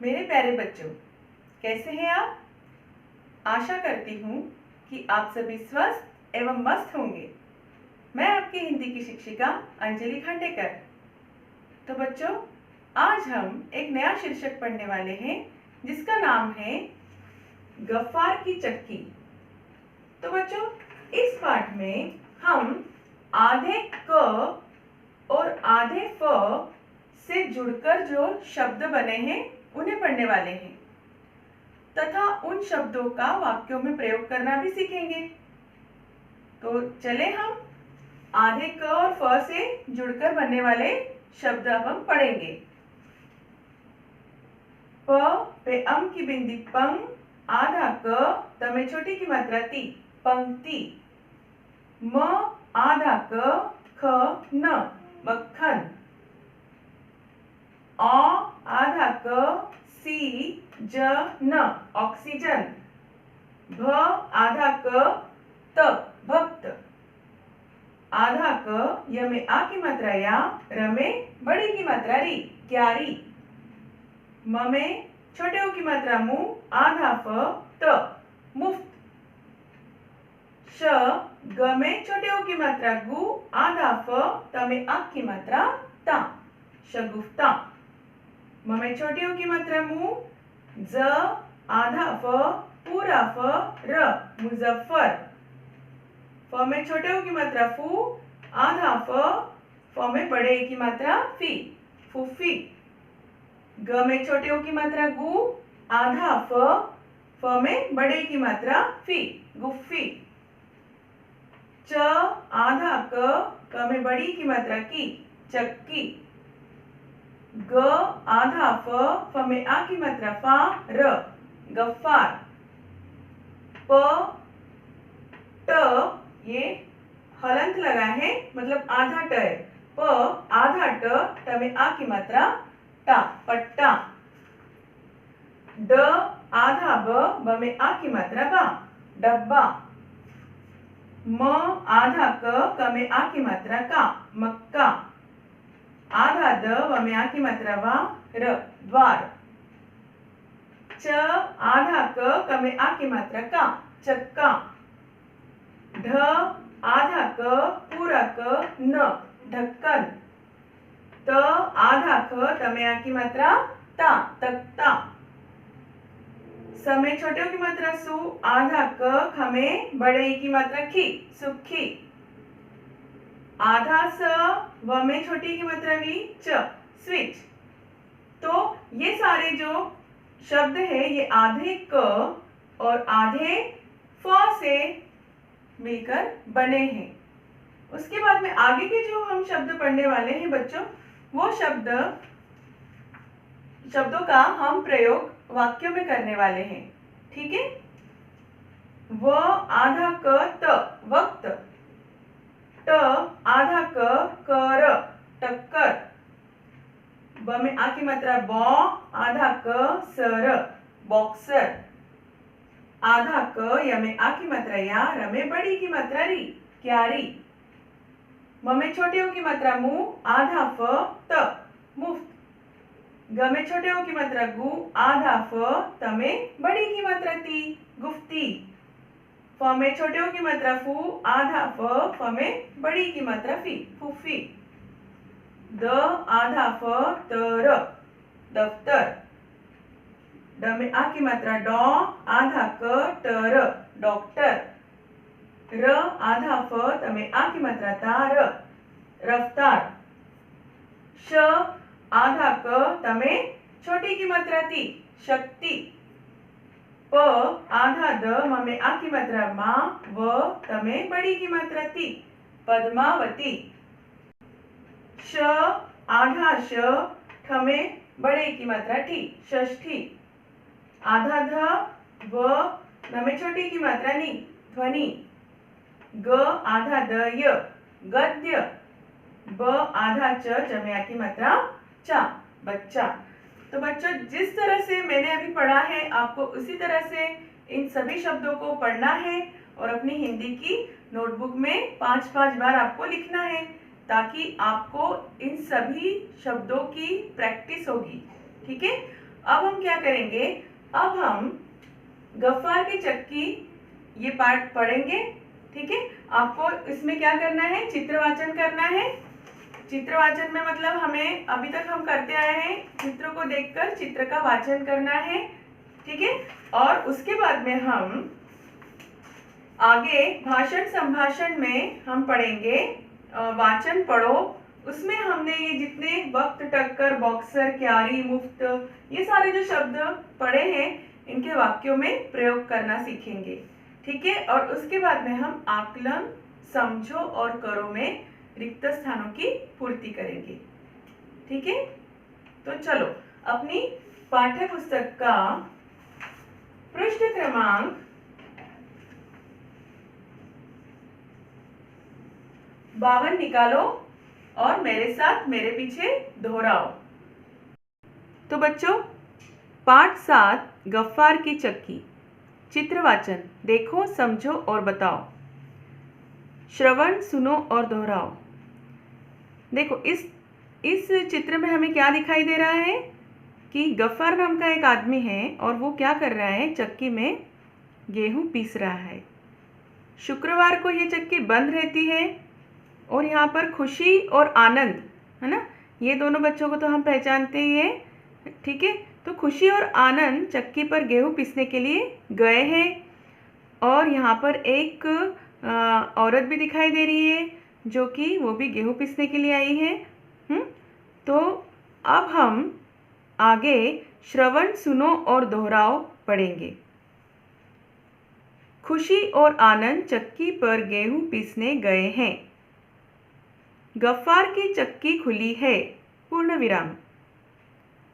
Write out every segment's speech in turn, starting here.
मेरे प्यारे बच्चों, कैसे हैं आप? आशा करती हूँ कि आप सभी स्वस्थ एवं मस्त होंगे। मैं आपकी हिंदी की शिक्षिका अंजलि खांडेकर। तो बच्चों, आज हम एक नया शीर्षक पढ़ने वाले हैं जिसका नाम है गफ्फार की चक्की। तो बच्चों, इस पाठ में हम आधे क और आधे फ से जुड़कर जो शब्द बने हैं उन्हें पढ़ने वाले हैं तथा उन शब्दों का वाक्यों में प्रयोग करना भी सीखेंगे। तो चले हम आधे क और फ से जुड़कर बनने वाले शब्द अब हम पढ़ेंगे। प पे अम की बिंदी पंग, आधा क तमे छोटी की मात्रा ती, पंक्ति। म आधा क ख न, मक्खन। अ आधा क सी ज न, ऑक्सीजन। भ आधा क त, भक्त। आधा क य में आ की मात्रा या, र में बड़ी की मात्रा री, क्यारी। म में छोटे ओ की मात्रा मु, आधा फ त, मुफ्त। श ग में छोटे ओ की मात्रा गु, आधा फ त में आ की मात्रा ता, शगुफ्ता। म में छोटी ओ की मात्रा मु, ज आधा फ पूरा फ र, मुजफ्फर। फ में छोटे ओ की मात्रा फू, आधा फ में बड़े ए की मात्रा फी, फूफी। ग में छोटे ओ की मात्रा गु, आधा फ में बड़े की मात्रा फी, गुफ्फी। च आधा क में बड़ी की मात्रा की, चक्की। ग आधा फ में आ की मात्रा फा, र, गफ्फार। प ट ये हलंत लगा है, मतलब आधा ट है। प आधा ट में आ की मात्रा टा, पट्टा। ड आधा ब में आ की मात्रा बा, डब्बा। म आधा क में आ की मात्रा का, मक्का। आधा द में आ की मात्रा वा, र, द्वार। च आधा क में आ की मात्रा का, चक्का। ढ आधा क पूरा क न, ढक्कन। त आधा ख में आ की मात्रा ता, तख्ता। स में छोटे की मात्रा सु, आधा क ख में बड़े ई की मात्रा खी, सुखी। आधा स व में छोटी की मात्रा वी, च, स्विच। तो ये सारे जो शब्द है ये आधे क और आधे फ से मिलकर बने हैं। उसके बाद में आगे के जो हम शब्द पढ़ने वाले हैं बच्चों, वो शब्दों का हम प्रयोग वाक्यों में करने वाले हैं। ठीक है। व आधा क त, वक्त। ट आधा क कर, टक्कर। ब में आ की मात्रा बौ, आधा क सर, बॉक्सर। आधा क य में आ की मात्रा या, र में बड़ी की मात्रा री, क्यारी। म में छोटे ओ की मात्रा मु, आधा फ त, मुफ्त। ग में छोटे ओ की मात्रा गु, आधा फ त में बड़ी की मात्रा ती, गुफ्ती। फ में छोटे ओ की मात्रा फू, आधा फ में बड़ी की मात्रा फी, फूफी। द आधा फ त र, दफ्तर। ड में आ की मात्रा डॉ, आधा क ट र, डॉक्टर। र आधा फ त में आ की मात्रा ता, र, रफ्तार। श आधा क त में छोटी की मात्रा ती, शक्ति। प आधा द म में आ की मात्रा मा, व त में बड़ी की मात्रा ती, पद्मावती। श आधा श ठ में बड़े की मात्रा ठी, षष्ठी। आधा ध व न में छोटी की मात्रा नी, ध्वनि। ग आधा द य, गद्य। ब आधा च में आ की मात्रा चा, बच्चा। तो बच्चों, जिस तरह से मैंने अभी पढ़ा है आपको उसी तरह से इन सभी शब्दों को पढ़ना है और अपनी हिंदी की नोटबुक में 5-5 बार आपको लिखना है ताकि आपको इन सभी शब्दों की प्रैक्टिस होगी। ठीक है। अब हम क्या करेंगे, अब हम गफ्फार की चक्की ये पार्ट पढ़ेंगे। ठीक है, आपको इसमें क्या करना है, चित्रवाचन करना है। चित्रवाचन में मतलब हमें अभी तक हम करते आए हैं, चित्र को देखकर चित्र का वाचन करना है। ठीक है, और उसके बाद में हम आगे भाषण संभाषण में हम पढ़ेंगे वाचन पढ़ो। उसमें हमने ये जितने वक्त, टक्कर, बॉक्सर, क्यारी, मुफ्त, ये सारे जो शब्द पढ़े हैं इनके वाक्यों में प्रयोग करना सीखेंगे। ठीक है, और उसके बाद में हम आकलन, समझो और करो में रिक्त स्थानों की पूर्ति करेंगे। ठीक है, तो चलो अपनी पाठ्य पुस्तक का पृष्ठ क्रमांक 52 निकालो और मेरे साथ मेरे पीछे दोहराओ। तो बच्चों, पाठ 7 गफ्फार की चक्की। चित्रवाचन, देखो, समझो और बताओ। श्रवण, सुनो और दोहराओ। देखो इस चित्र में हमें क्या दिखाई दे रहा है कि गफ्फार नाम का एक आदमी है और वो क्या कर रहा है, चक्की में गेहूं पीस रहा है। शुक्रवार को ये चक्की बंद रहती है और यहाँ पर खुशी और आनंद, है ना, ये दोनों बच्चों को तो हम पहचानते ही हैं। ठीक है, तो खुशी और आनंद चक्की पर गेहूं पीसने के लिए गए हैं और यहाँ पर एक औरत भी दिखाई दे रही है जो कि वो भी गेहूं पीसने के लिए आई है। तो अब हम आगे श्रवण, सुनो और दोहराओ पढ़ेंगे। खुशी और आनंद चक्की पर गेहूं पीसने गए हैं। गफ्फार की चक्की खुली है, पूर्ण विराम।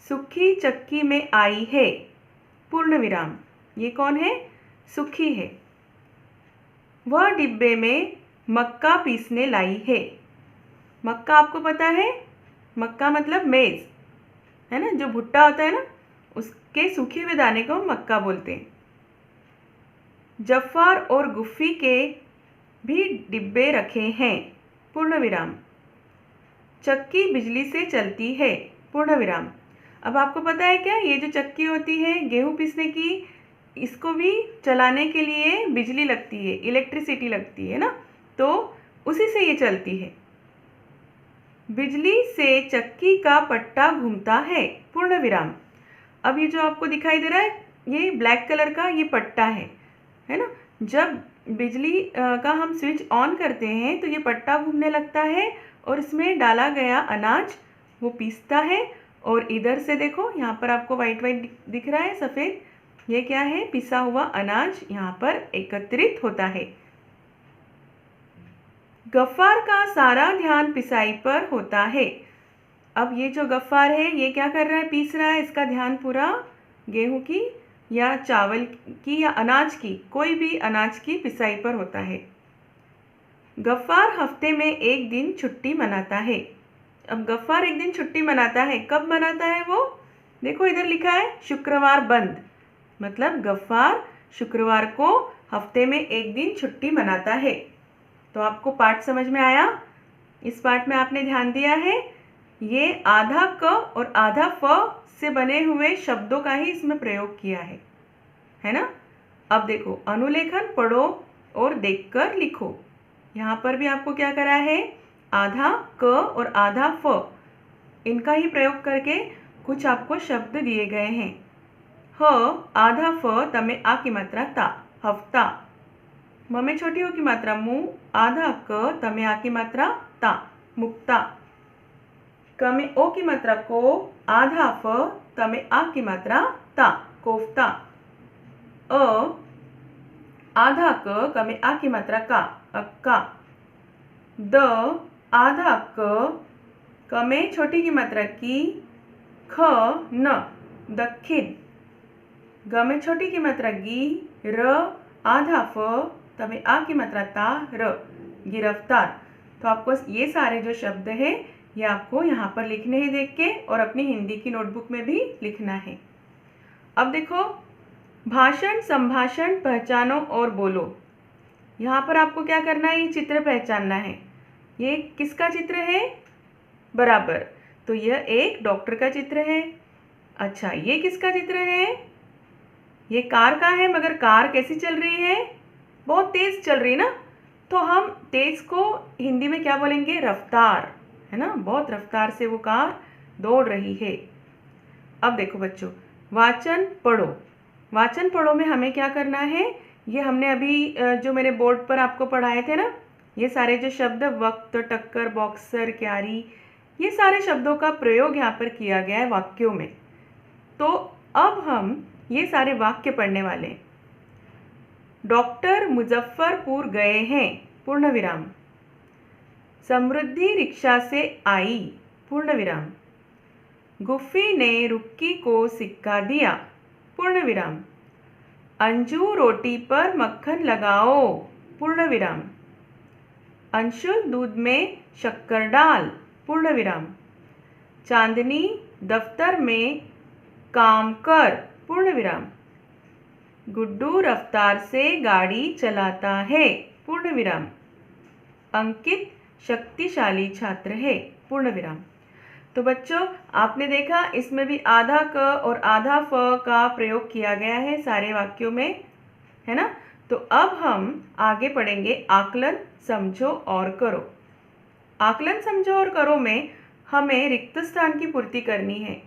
सुखी चक्की में आई है, पूर्ण विराम। ये कौन है, सुखी है। वह डिब्बे में मक्का पीसने लाई है। मक्का आपको पता है, मक्का मतलब मेज़, है ना, जो भुट्टा होता है ना, उसके सूखे हुए दाने को मक्का बोलते हैं। जफ़ार और गुफ़ी के भी डिब्बे रखे हैं, पूर्ण विराम। चक्की बिजली से चलती है, पूर्ण विराम। अब आपको पता है क्या, ये जो चक्की होती है गेहूं पीसने की, इसको भी चलाने के लिए बिजली लगती है, इलेक्ट्रिसिटी लगती है ना, तो उसी से ये चलती है। बिजली से चक्की का पट्टा घूमता है, पूर्ण विराम। अब ये जो आपको दिखाई दे रहा है, ये ब्लैक कलर का ये पट्टा है ना। जब बिजली का हम स्विच ऑन करते हैं तो ये पट्टा घूमने लगता है और इसमें डाला गया अनाज वो पीसता है। और इधर से देखो, यहाँ पर आपको वाइट वाइट दिख रहा है, सफ़ेद, ये क्या है, पिसा हुआ अनाज यहाँ पर एकत्रित होता है। गफ्फार का सारा ध्यान पिसाई पर होता है। अब ये जो गफ्फार है ये क्या कर रहा है, पीस रहा है, इसका ध्यान पूरा गेहूं की या चावल की या अनाज की, कोई भी अनाज की पिसाई पर होता है। गफ्फार हफ्ते में एक दिन छुट्टी मनाता है। अब गफ्फार एक दिन छुट्टी मनाता है, कब मनाता है वो, देखो इधर लिखा है शुक्रवार बंद, मतलब गफ्फार शुक्रवार को हफ्ते में एक दिन छुट्टी मनाता है। तो आपको पाठ समझ में आया। इस पाठ में आपने ध्यान दिया है, ये आधा क और आधा फ से बने हुए शब्दों का ही इसमें प्रयोग किया है ना। अब देखो, अनुलेखन पढ़ो और देखकर लिखो। यहाँ पर भी आपको क्या करा है, आधा क और आधा फ, इनका ही प्रयोग करके कुछ आपको शब्द दिए गए हैं। ह आधा फ तमे आ की मात्रा ता, हफ्ता। म में छोटी ओ की मात्रा मु, आधा क तमे आ की मात्रा ता, मुक्ता। क में ओ की मात्रा को, आधा फ तमे आ की मात्रा ता, कोफ्ता। अ आधा क में आ की मात्रा का, अक्का। द आधा क में छोटी की मात्रा की, ख न, दक्षिण। ग में छोटी की मात्रा गी, र आधा फ तमे आ की मात्रा ता, र, गिरफ्तार। तो आपको ये सारे जो शब्द है ये आपको यहाँ पर लिखने हैं देख के, और अपनी हिंदी की नोटबुक में भी लिखना है। अब देखो, भाषण संभाषण पहचानो और बोलो। यहाँ पर आपको क्या करना है, ये चित्र पहचानना है। ये किसका चित्र है, बराबर, तो यह एक डॉक्टर का चित्र है। अच्छा, ये किसका चित्र है? ये कार का है, मगर कार कैसी चल रही है? बहुत तेज चल रही ना। तो हम तेज को हिंदी में क्या बोलेंगे? रफ्तार, है ना। बहुत रफ्तार से वो कार दौड़ रही है। अब देखो बच्चों, वाचन पढ़ो। वाचन पढ़ो में हमें क्या करना है? ये हमने अभी जो मेरे बोर्ड पर आपको पढ़ाए थे ना, ये सारे जो शब्द वक्त, टक्कर, बॉक्सर, क्यारी, ये सारे शब्दों का प्रयोग यहाँ पर किया गया है वाक्यों में। तो अब हम ये सारे वाक्य पढ़ने वाले हैं। डॉक्टर मुजफ्फरपुर गए हैं, पूर्ण विराम। समृद्धि रिक्शा से आई, पूर्ण विराम। गुफ्फी ने रुक्की को सिक्का दिया, पूर्ण विराम। अंजू रोटी पर मक्खन लगाओ, पूर्ण विराम। अंशुल दूध में शक्कर डाल, पूर्ण विराम। चांदनी दफ्तर में काम कर, पूर्ण विराम। गुड्डू रफ्तार से गाड़ी चलाता है, पूर्ण विराम। अंकित शक्तिशाली छात्र है, पूर्ण विराम। तो बच्चों, आपने देखा इसमें भी आधा क और आधा फ का प्रयोग किया गया है सारे वाक्यों में, है ना। तो अब हम आगे पढ़ेंगे आकलन, समझो और करो। आकलन, समझो और करो में हमें रिक्त स्थान की पूर्ति करनी है।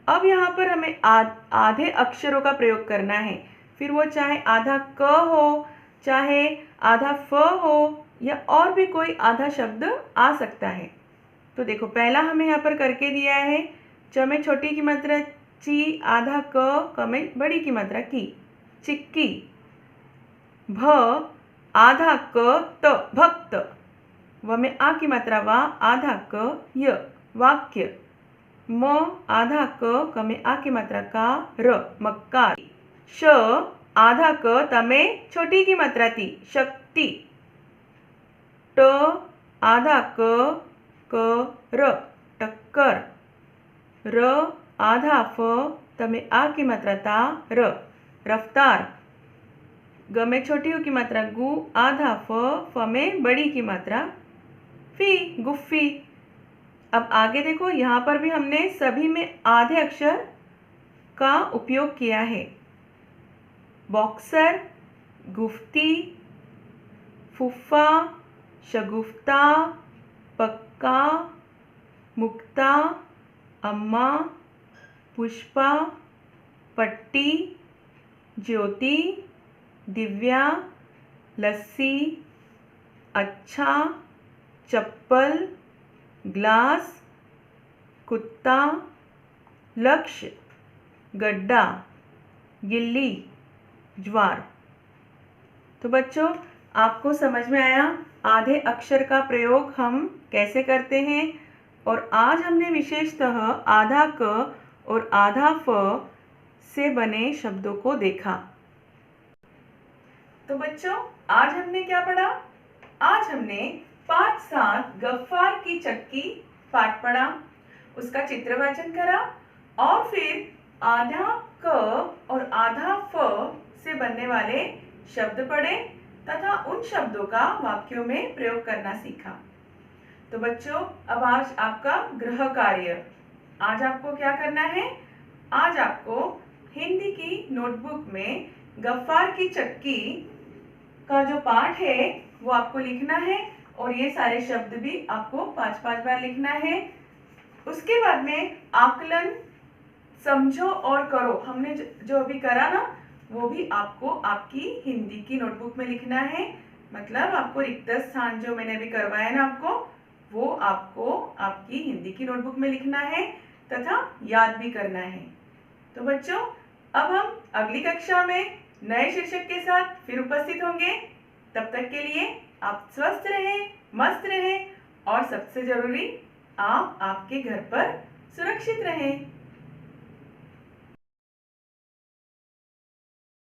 अब यहाँ पर हमें आधे अक्षरों का प्रयोग करना है, फिर वो चाहे आधा क हो, चाहे आधा फ हो, या और भी कोई आधा शब्द आ सकता है। तो देखो, पहला हमें यहाँ पर करके दिया है, च में छोटी की मात्रा ची, आधा क में बड़ी की मात्रा की, चिक्की। भ आधा क त, भक्त। व में आ की मात्रा वा, आधा क य, वाक्य। म आधा क में आ की मात्रा का, र, मक्कार। श आधा क तमे छोटी की मात्रा ती, शक्ति। ट आधा क र, टक्कर। र आधा फ तमे आ की मात्रा ता, र, रफ्तार। ग में छोटी की मात्रा गु, आधा फ में बड़ी की मात्रा फी, गुफ्फी। अब आगे देखो, यहाँ पर भी हमने सभी में आधे अक्षर का उपयोग किया है। बॉक्सर, गुफ्ती, फुफ्फा, शगुफ्ता, पक्का, मुक्ता, अम्मा, पुष्पा, पट्टी, ज्योति, दिव्या, लस्सी, अच्छा, चप्पल, ग्लास, कुत्ता, लक्ष्य, गड्ढा, गिल्ली, ज्वार। तो बच्चों, आपको समझ में आया आधे अक्षर का प्रयोग हम कैसे करते हैं। और आज हमने विशेषतः आधा क और आधा फ से बने शब्दों को देखा। तो बच्चों, आज हमने क्या पढ़ा? आज हमने पाठ 7 गफ्फार की चक्की पाठ पढ़ा, उसका चित्रवाचन करा और फिर आधा क और आधा फ से बनने वाले शब्द पढ़े तथा उन शब्दों का वाक्यों में प्रयोग करना सीखा। तो बच्चों, अब आज आपका गृह कार्य, आज आपको क्या करना है? आज आपको हिंदी की नोटबुक में गफ्फार की चक्की का जो पाठ है वो आपको लिखना है और ये सारे शब्द भी आपको 5-5 बार लिखना है। उसके बाद में आकलन, समझो और करो, हमने जो अभी करा ना, वो भी आपको आपकी हिंदी की नोटबुक में लिखना है। मतलब आपको रिक्त स्थान जो मैंने अभी करवाया ना आपको, वो आपको आपकी हिंदी की नोटबुक में लिखना है तथा याद भी करना है। तो बच्चों, अब हम अगली कक्षा में नए शीर्षक के साथ फिर उपस्थित होंगे। तब तक के लिए आप स्वस्थ रहें, मस्त रहें और सबसे जरूरी, आप आपके घर पर सुरक्षित रहें।